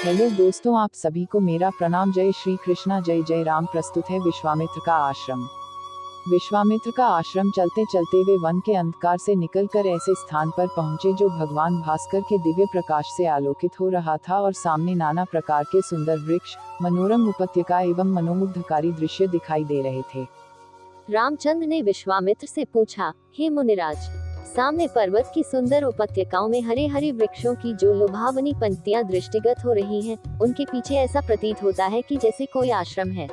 Hello दोस्तों, आप सभी को मेरा प्रणाम। जय श्री कृष्णा, जय जय राम। प्रस्तुत है विश्वामित्र का आश्रम। विश्वामित्र का आश्रम चलते चलते वे वन के अंधकार से निकलकर ऐसे स्थान पर पहुंचे जो भगवान भास्कर के दिव्य प्रकाश से आलोकित हो रहा था और सामने नाना प्रकार के सुंदर वृक्ष, मनोरम उपत्यका एवं मनोमुग्धकारी दृश्य दिखाई दे रहे थे। रामचंद्र ने विश्वामित्र से पूछा, हे मुनिराज, सामने पर्वत की सुंदर उपत्यकाओं में हरे हरे वृक्षों की जो लुभावनी पंक्तियां दृष्टिगत हो रही हैं, उनके पीछे ऐसा प्रतीत होता है कि जैसे कोई आश्रम है।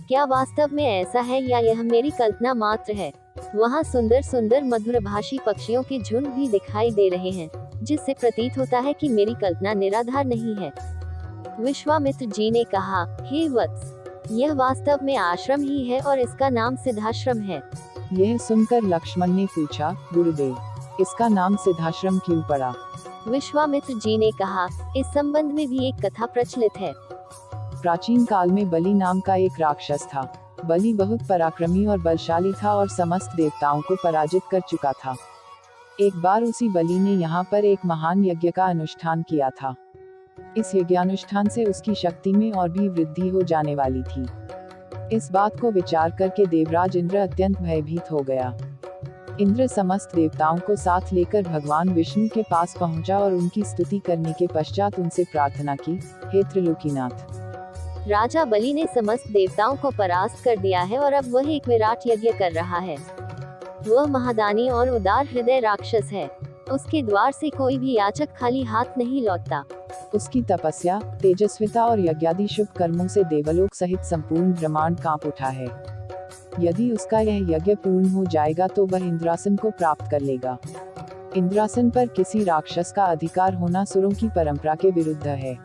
क्या वास्तव में ऐसा है या यह मेरी कल्पना मात्र है? वहाँ सुंदर सुंदर मधुरभाषी पक्षियों के झुंड भी दिखाई दे रहे हैं, जिससे प्रतीत होता है कि मेरी कल्पना निराधार नहीं है। विश्वामित्र जी ने कहा, हे वत्स, यह वास्तव में आश्रम ही है और इसका नाम सिद्धाश्रम है। यह सुनकर लक्ष्मण ने पूछा, गुरुदेव, इसका नाम सिद्धाश्रम क्यों पड़ा? विश्वामित्र जी ने कहा, इस संबंध में भी एक कथा प्रचलित है। प्राचीन काल में बलि नाम का एक राक्षस था। बलि बहुत पराक्रमी और बलशाली था और समस्त देवताओं को पराजित कर चुका था। एक बार उसी बलि ने यहाँ पर एक महान यज्ञ का अनुष्ठान किया था। इस यज्ञानुष्ठान से उसकी शक्ति में और भी वृद्धि हो जाने वाली थी। इस बात को विचार करके देवराज इंद्र अत्यंत भयभीत हो गया। इंद्र समस्त देवताओं को साथ लेकर भगवान विष्णु के पास पहुंचा और उनकी स्तुति करने के पश्चात उनसे प्रार्थना की, हे त्रिलोकीनाथ, राजा बलि ने समस्त देवताओं को परास्त कर दिया है और अब वह एक विराट यज्ञ कर रहा है। वह महादानी और उदार हृदय राक्षस है। उसके द्वार से कोई भी याचक खाली हाथ नहीं लौटता। उसकी तपस्या, तेजस्विता और यज्ञादि शुभ कर्मों से देवलोक सहित संपूर्ण ब्रह्मांड कांप उठा है। यदि उसका यह यज्ञ पूर्ण हो जाएगा तो वह इंद्रासन को प्राप्त कर लेगा। इंद्रासन पर किसी राक्षस का अधिकार होना सुरों की परंपरा के विरुद्ध है।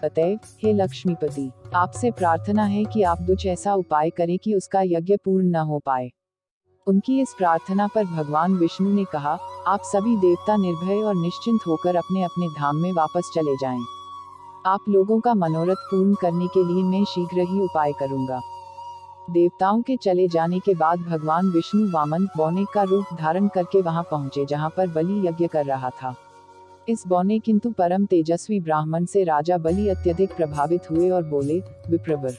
अतएव, हे लक्ष्मीपति, आपसे प्रार्थना है कि आप कुछ ऐसा उपाय करें कि उसका यज्ञ पूर्ण न हो पाए। उनकी इस प्रार्थना पर भगवान विष्णु ने कहा, आप सभी देवता निर्भय और निश्चिंत होकर अपने अपने धाम में वापस चले जाएं। आप लोगों का मनोरथ पूर्ण करने के लिए मैं शीघ्र ही उपाय करूंगा। देवताओं के चले जाने के बाद भगवान विष्णु वामन बौने का रूप धारण करके वहां पहुंचे जहां पर बलि यज्ञ कर रहा था। इस बौने किंतु परम तेजस्वी ब्राह्मण से राजा बलि अत्यधिक प्रभावित हुए और बोले, विप्रवर,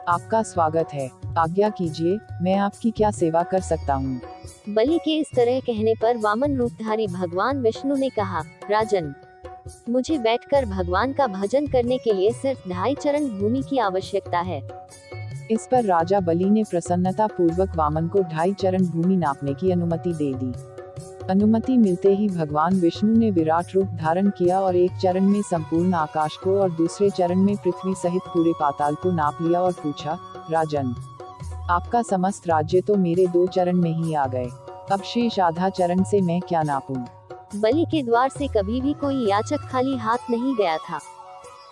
आपका स्वागत है, आज्ञा कीजिए, मैं आपकी क्या सेवा कर सकता हूँ? बलि के इस तरह कहने पर वामन रूपधारी भगवान विष्णु ने कहा, राजन, मुझे बैठकर भगवान का भजन करने के लिए सिर्फ 2.5 चरण भूमि की आवश्यकता है। इस पर राजा बलि ने प्रसन्नता पूर्वक वामन को 2.5 चरण भूमि नापने की अनुमति दे दी। अनुमति मिलते ही भगवान विष्णु ने विराट रूप धारण किया और एक चरण में संपूर्ण आकाश को और दूसरे चरण में पृथ्वी सहित पूरे पाताल को नाप लिया और पूछा, राजन, आपका समस्त राज्य तो मेरे 2 चरण में ही आ गए, अब शेष आधा चरण से मैं क्या नापूं? बलि के द्वार से कभी भी कोई याचक खाली हाथ नहीं गया था।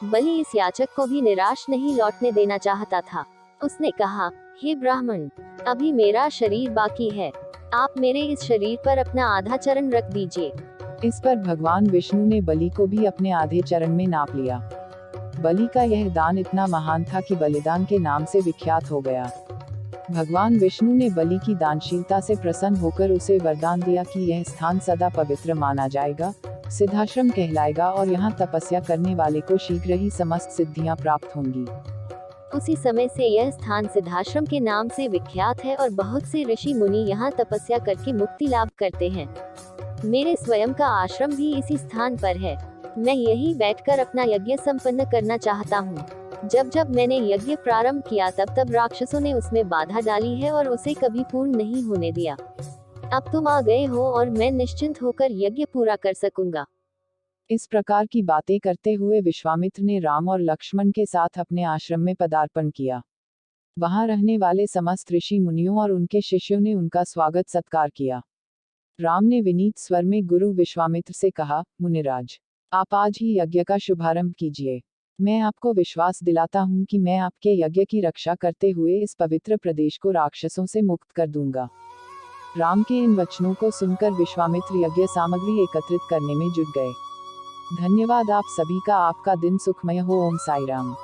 बलि इस याचक को भी निराश नहीं लौटने देना चाहता था। उसने कहा, हे ब्राह्मण, अभी मेरा शरीर बाकी है, आप मेरे इस शरीर पर अपना आधा चरण रख दीजिए। इस पर भगवान विष्णु ने बलि को भी अपने आधे चरण में नाप लिया। बलि का यह दान इतना महान था कि बलिदान के नाम से विख्यात हो गया। भगवान विष्णु ने बलि की दानशीलता से प्रसन्न होकर उसे वरदान दिया कि यह स्थान सदा पवित्र माना जाएगा, सिद्धाश्रम कहलाएगा और यहाँ तपस्या करने वाले को शीघ्र ही समस्त सिद्धियाँ प्राप्त होंगी। उसी समय से यह स्थान सिद्धाश्रम के नाम से विख्यात है और बहुत से ऋषि मुनि यहाँ तपस्या करके मुक्ति लाभ करते हैं। मेरे स्वयं का आश्रम भी इसी स्थान पर है। मैं यही बैठकर अपना यज्ञ संपन्न करना चाहता हूँ। जब जब मैंने यज्ञ प्रारंभ किया तब तब राक्षसों ने उसमें बाधा डाली है और उसे कभी पूर्ण नहीं होने दिया। अब तुम आ गए हो और मैं निश्चिंत होकर यज्ञ पूरा कर सकूंगा। इस प्रकार की बातें करते हुए विश्वामित्र ने राम और लक्ष्मण के साथ अपने आश्रम में पदार्पण किया। वहां रहने वाले समस्त ऋषि मुनियों और उनके शिष्यों ने उनका स्वागत सत्कार किया। राम ने विनीत स्वर में गुरु विश्वामित्र से कहा, मुनिराज, आप आज ही यज्ञ का शुभारंभ कीजिए। मैं आपको विश्वास दिलाता हूँ कि मैं आपके यज्ञ की रक्षा करते हुए इस पवित्र प्रदेश को राक्षसों से मुक्त कर दूंगा। राम के इन वचनों को सुनकर विश्वामित्र यज्ञ सामग्री एकत्रित करने में जुट गए। धन्यवाद आप सभी का। आपका दिन सुखमय हो। ओम साई राम।